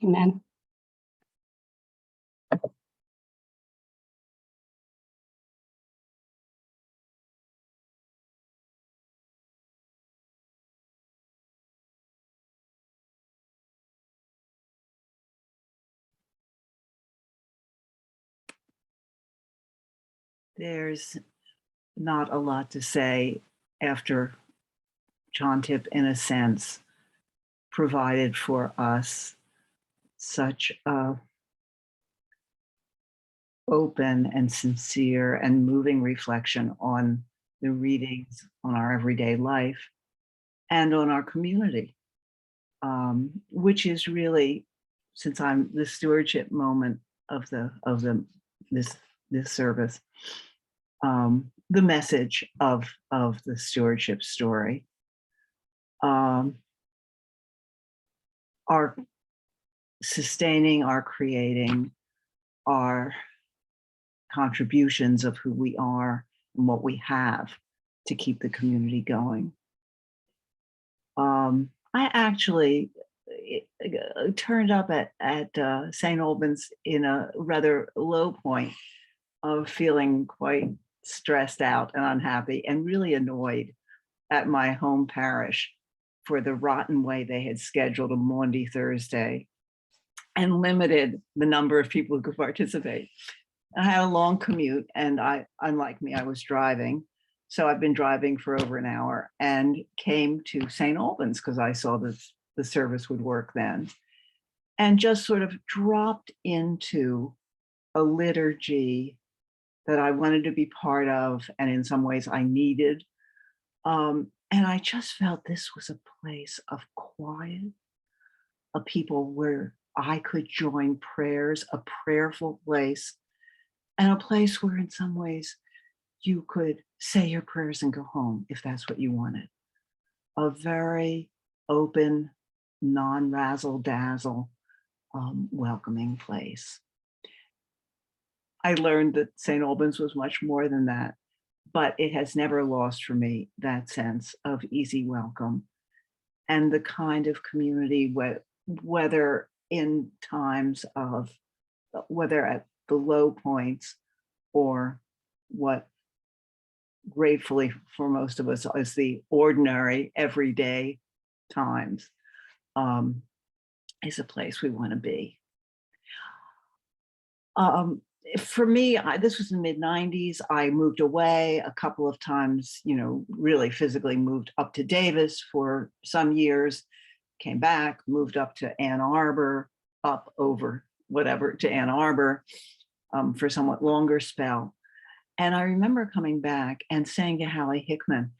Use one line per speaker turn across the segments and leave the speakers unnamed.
Amen.
There's not a lot to say after John Tip, in a sense, provided for us such a open and sincere and moving reflection on the readings, on our everyday life, and on our community, which is really, since I'm the stewardship moment of this service, the message of the stewardship story. Our sustaining, our creating, our contributions of who we are and what we have to keep the community going. I actually turned up at St. Albans in a rather low point of feeling quite stressed out and unhappy and really annoyed at my home parish for the rotten way they had scheduled a Maundy Thursday and limited the number of people who could participate. I had a long commute, and unlike me, I was driving. So I've been driving for over an hour and came to St. Albans because I saw that the service would work then, and just sort of dropped into a liturgy that I wanted to be part of, and in some ways I needed. And I just felt this was a place of quiet, a people where I could join prayers, a prayerful place, and a place where in some ways you could say your prayers and go home if that's what you wanted. A very open, non-razzle-dazzle, welcoming place. I learned that St. Albans was much more than that, but it has never lost for me that sense of easy welcome and the kind of community whether in times of, whether at the low points or what gratefully for most of us is the ordinary everyday times, is a place we want to be. For me, this was in the mid-90s. I moved away a couple of times, really physically moved up to Davis for some years, came back, moved up to Ann Arbor, up over whatever to Ann Arbor for a somewhat longer spell. And I remember coming back and saying to Hallie Hickman,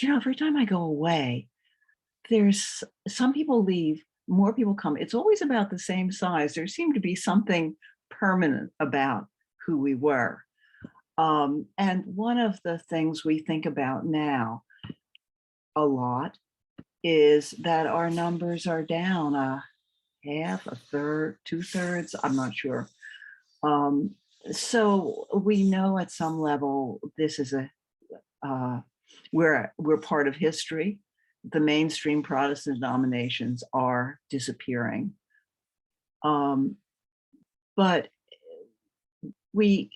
every time I go away, there's some people leave, more people come. It's always about the same size. There seemed to be something permanent about who we were. And one of the things we think about now a lot is that our numbers are down a half, a third, 2/3, I'm not sure. So we know at some level this is we're part of history. The mainstream Protestant denominations are disappearing. But we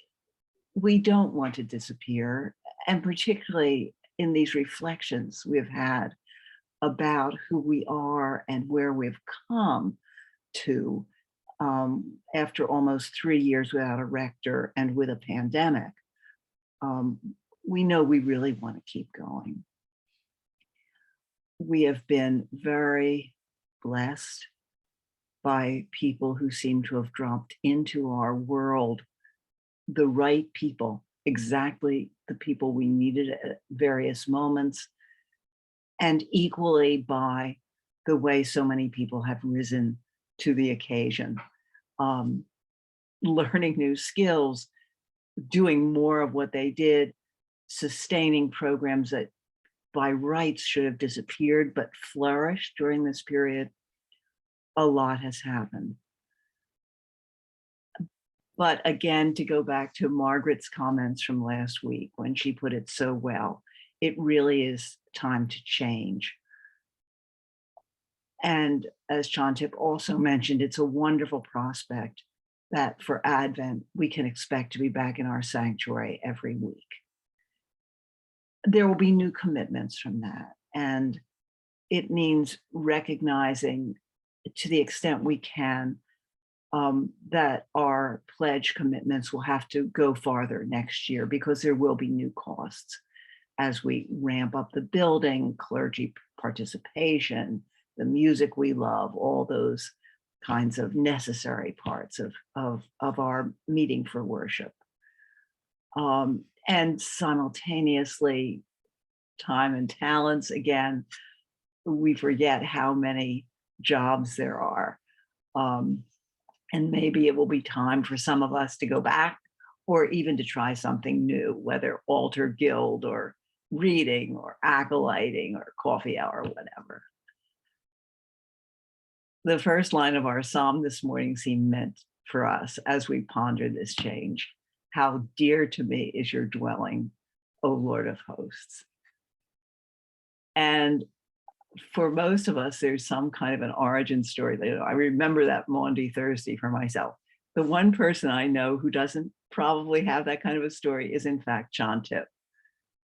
don't want to disappear, and particularly in these reflections we've had about who we are and where we've come to after almost 3 years without a rector and with a pandemic. We know we really want to keep going. We have been very blessed by people who seem to have dropped into our world, the right people, exactly the people we needed at various moments, and equally by the way so many people have risen to the occasion, learning new skills, doing more of what they did, sustaining programs that by rights should have disappeared but flourished during this period. A lot has happened. But again, to go back to Margaret's comments from last week when she put it so well, it really is time to change. And as Chantip also mentioned, it's a wonderful prospect that for Advent, we can expect to be back in our sanctuary every week. There will be new commitments from that. And it means recognizing to the extent we can that our pledge commitments will have to go farther next year because there will be new costs as we ramp up the building, clergy participation, the music we love, all those kinds of necessary parts of our meeting for worship. And simultaneously, time and talents, again, we forget how many jobs there are. And maybe it will be time for some of us to go back or even to try something new, whether altar guild or reading or acolyting or coffee hour, whatever. The first line of our psalm this morning seemed meant for us as we ponder this change. How dear to me is your dwelling, O Lord of hosts. And for most of us, there's some kind of an origin story. I remember that Maundy Thursday for myself. The one person I know who doesn't probably have that kind of a story is in fact Chantip,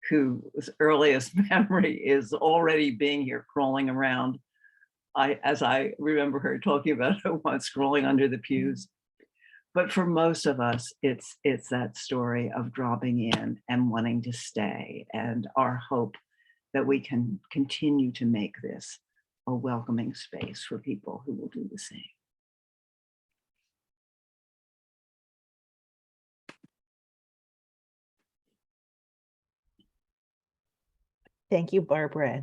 whose earliest memory is already being here crawling around. As I remember her talking about it once, crawling under the pews. But for most of us, it's that story of dropping in and wanting to stay, and our hope that we can continue to make this a welcoming space for people who will do the same.
Thank you, Barbara.